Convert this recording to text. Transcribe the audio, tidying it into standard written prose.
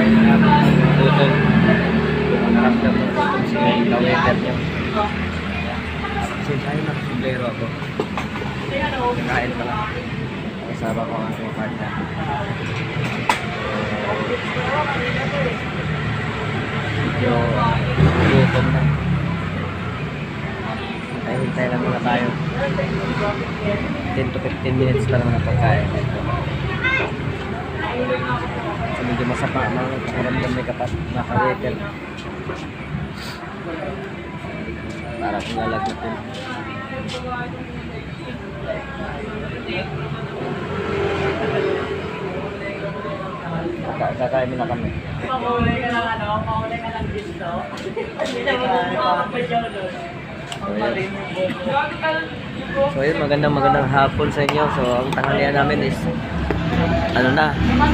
tayo ng gutom. Nakaramdam ng gutom si ka-waiter nyo. Sinsahin na kumbero ako. Nakain pa lang. Kasama ko ang aking partner. Medyo gutom na. Hintay lang muna tayo. 10 to 15 minutes pa naman ang pagkain. So medyo masapa na pakiramdam may naka-waiter. Para kung nalagnatin. Kakain na kami. Makulay ka lang makulay ka lang dito. Hindi na mo So yun, magandang hapon sa inyo. So ang tanghalian namin is ano na,